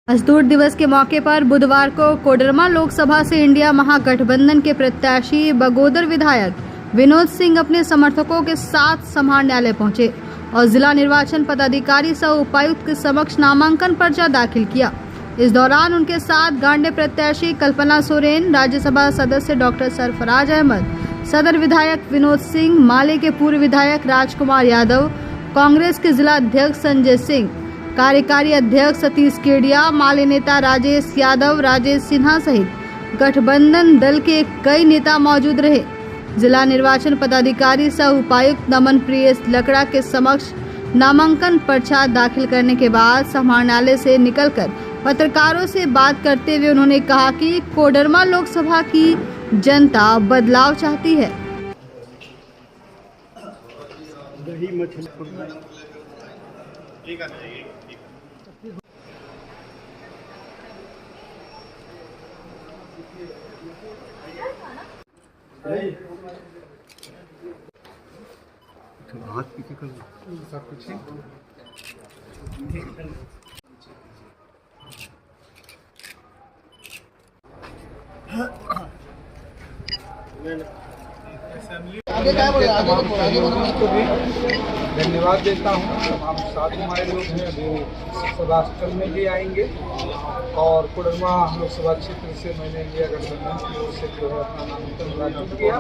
मजदूर दिवस के मौके पर बुधवार को कोडरमा लोकसभा से इंडिया महागठबंधन के प्रत्याशी बगोदर विधायक विनोद सिंह अपने समर्थकों के साथ समाहरणालय पहुंचे और जिला निर्वाचन पदाधिकारी सह उपायुक्त के समक्ष नामांकन पर्चा दाखिल किया। इस दौरान उनके साथ गांडे प्रत्याशी कल्पना सोरेन, राज्यसभा सदस्य डॉक्टर सरफराज अहमद, सदर विधायक विनोद सिंह, माले के पूर्व विधायक राजकुमार यादव, कांग्रेस के जिला अध्यक्ष संजय सिंह, कार्यकारी अध्यक्ष सतीश केडिया, माले नेता राजेश यादव, राजेश सिन्हा सहित गठबंधन दल के कई नेता मौजूद रहे। जिला निर्वाचन पदाधिकारी सह उपायुक्त नमन प्रिय लकड़ा के समक्ष नामांकन पर्चा दाखिल करने के बाद समाहरणालय से निकलकर पत्रकारों से बात करते हुए उन्होंने कहा कि कोडरमा लोकसभा की जनता बदलाव चाहती है। हाथ पीछे कर सब कुछ धन्यवाद देता हूँ। तमाम साथी हमारे लोग हैं अभी सभास्थल में भी आएंगे और कोडरमा लोकसभा क्षेत्र से मैंने इंडिया गठबंधन की ओर से जो है अपना नामांकन दाखिल किया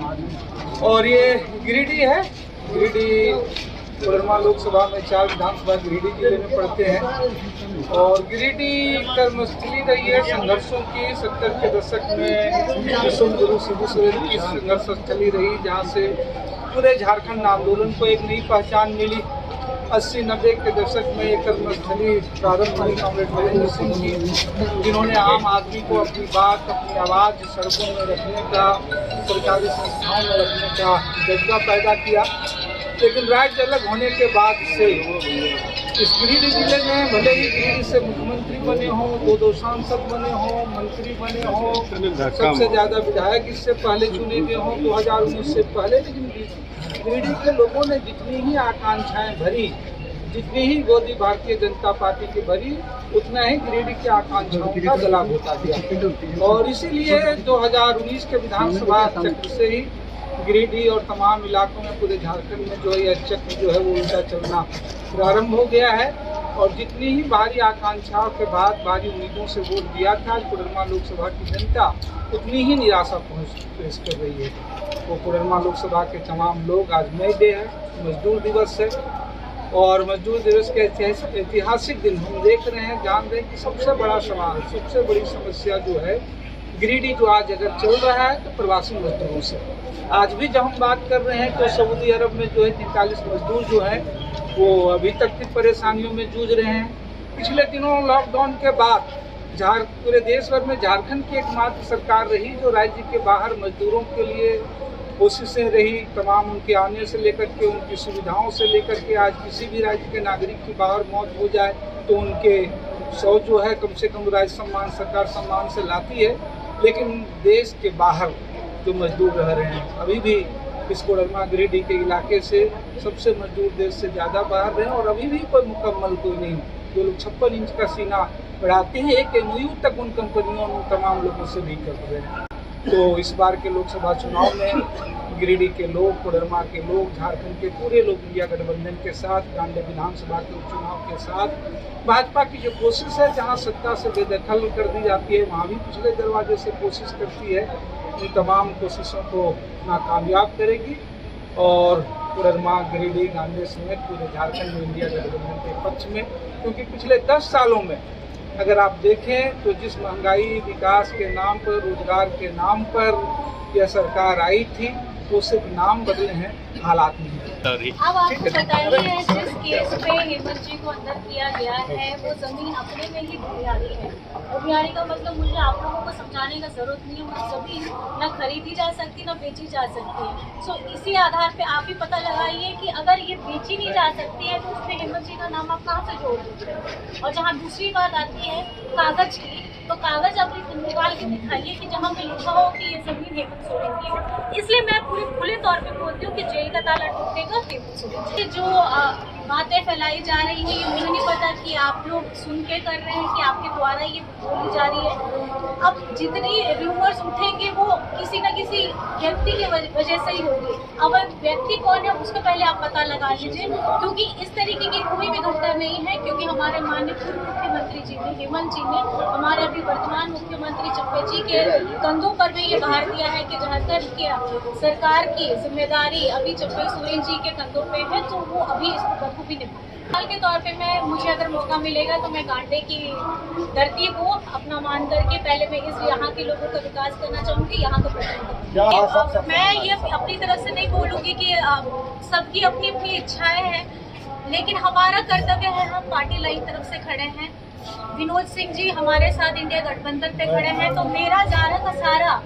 और ये गिरिडीह है। गिरिडीह कोडरमा लोकसभा में 4 विधानसभा गिरिडीह जिले में पड़ते हैं और गिरिडीह कर्मस्थली रही है संघर्षों की। 70 के दशक में विश्व गुरु शिबू सोरेन की संघर्ष स्थली रही, जहाँ से पूरे झारखंड आंदोलन को एक नई पहचान मिली। 80-90 के दशक में एक कर्मस्थली प्रारंभ हुई कॉमरेड नरेंद्र सिंह की, जिन्होंने आम आदमी को अपनी बात, अपनी आवाज़ सड़कों में रखने का, सरकारी संस्थाओं में रखने का जज्बा पैदा किया। लेकिन राज्य अलग होने के बाद से इस गिरिडीह जिले में भले ही गिरिडीह से मुख्यमंत्री बने हों, 2 सांसद बने हों, मंत्री बने हों, सबसे ज़्यादा विधायक इससे पहले चुने गए हों 2019 से पहले, लेकिन गिरिडीह के लोगों ने जितनी ही आकांक्षाएं भरी, जितनी ही गोदी भारतीय जनता पार्टी की भरी, उतना ही गिरिडीह की आकांक्षाओं का गला घोटा दिया। और इसीलिए 2019 के विधानसभा चक्र से ही गिरिडीह और तमाम इलाकों में पूरे झारखंड में जो है यह चक्र जो है वो उल्टा चलना प्रारंभ हो गया है। और जितनी ही भारी आकांक्षाओं के बाद, भारी उम्मीदों से वोट दिया था कोडरमा लोकसभा की जनता, उतनी ही निराशा पेश कर रही है। वो कोडरमा लोकसभा के तमाम लोग, आज मई डे है, मजदूर दिवस है और मजदूर दिवस के ऐतिहासिक दिन हम देख रहे हैं, जान रहे हैं कि सबसे बड़ा सवाल, सबसे बड़ी समस्या जो है गिरिडीह जो आज अगर चल रहा है तो प्रवासी मजदूरों से। आज भी जब हम बात कर रहे हैं तो सऊदी अरब में जो है 43 मजदूर जो हैं वो अभी तक की परेशानियों में जूझ रहे हैं। पिछले दिनों लॉकडाउन के बाद पूरे देश भर में झारखंड की एकमात्र सरकार रही जो राज्य के बाहर मजदूरों के लिए कोशिशें रही, तमाम उनके आने से लेकर के, उनकी सुविधाओं से लेकर के। आज किसी भी राज्य के नागरिक की बाहर मौत हो जाए तो उनके 100 जो है कम से कम राज्य सम्मान, सरकार सम्मान से लाती है। लेकिन देश के बाहर जो मजदूर रह रहे हैं, अभी भी इस कोडरमा गिरिडीह के इलाके से सबसे मजदूर देश से ज़्यादा बाहर रहे हैं और अभी भी कोई मुकम्मल कोई नहीं। जो लोग 56 इंच का सीना बढ़ाते हैं, एक MOU तक उन कंपनियों उन तमाम लोगों से नहीं कर रहे हैं। तो इस बार के लोकसभा चुनाव में गिरिडीह के लोग, कोडरमा के लोग, झारखंड के पूरे लोग इंडिया गठबंधन के साथ, गांडे विधानसभा के उपचुनाव के साथ भाजपा की जो कोशिश है, जहां सत्ता से बेदखल कर दी जाती है वहां भी पिछले दरवाजे से कोशिश करती है, इन तमाम कोशिशों को नाकामयाब करेगी और कोडरमा, गिरिडीह, गांडे समेत पूरे झारखंड में इंडिया गठबंधन के पक्ष में। क्योंकि पिछले 10 सालों में अगर आप देखें तो जिस महंगाई, विकास के नाम पर, रोजगार के नाम पर यह सरकार आई थी, वो सिर्फ नाम बदले हैं, हालात नहीं। अब आप बताइए, जिस केस पे हेमंत जी को अंदर किया गया है वो जमीन अपने में ही भूमियारी है। भूमियारी का मतलब मुझे आप लोगों को समझाने का जरूरत नहीं है। वो जमीन न खरीदी जा सकती न बेची जा सकती है। सो इसी आधार पे आप ही पता लगाइए कि अगर ये बेची नहीं जा सकती है तो उसमें हेमंत जी का नाम आप कहाँ से जोड़ दीजिए। और जहाँ दूसरी बात आती है कागज की, तो कागज अपनी निकाल के दिखाइए कि जहाँ पे लिखा हो कि ये जमीन हेमंत सोरेन की है। इसलिए मैं पूरे खुले तौर पे बोलती हूँ कि जेल का ताला टूटेगा हेमंत सोरेन। ये जो बातें फैलाई जा रही है, ये मुझे नहीं पता कि आप लोग सुन के कर रहे हैं कि आपके द्वारा ये बोली जा रही है। अब जितनी रूमर्स उठेंगे वो किसी न किसी व्यक्ति की वजह से ही होगी। अब व्यक्ति कौन है उसको पहले आप पता लगा लीजिए, क्योंकि इस तरीके की कोई भी घटना नहीं है। क्योंकि हमारे माननीय पूर्व मुख्यमंत्री जी ने, हेमंत जी ने, हमारे अभी वर्तमान मुख्यमंत्री चप्पे जी के कंधों पर भी ये भार दिया है कि जहाँ तक सरकार की जिम्मेदारी अभी चप्पे सोरेन जी के कंधों पे है, तो वो अभी इसको बखूबी निभाएंगे। हाल के तौर पे मुझे अगर मौका मिलेगा तो मैं गांडे की धरती को अपना मान करके पहले मैं इस यहाँ के लोगों का विकास करना चाहूँगी, यहाँ का प्रचार। मैं ये अपनी तरफ से नहीं बोलूँगी कि सबकी अपनी अपनी इच्छाएं हैं, लेकिन हमारा कर्तव्य है, हम पार्टी लाइन तरफ से खड़े हैं। विनोद सिंह जी हमारे साथ इंडिया गठबंधन पे खड़े हैं, तो मेरा सारा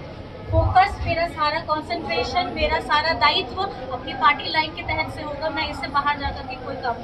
फोकस, मेरा सारा कंसंट्रेशन, मेरा सारा दायित्व अपनी पार्टी लाइन के तहत से होगा। मैं इससे बाहर जाकर के कोई काम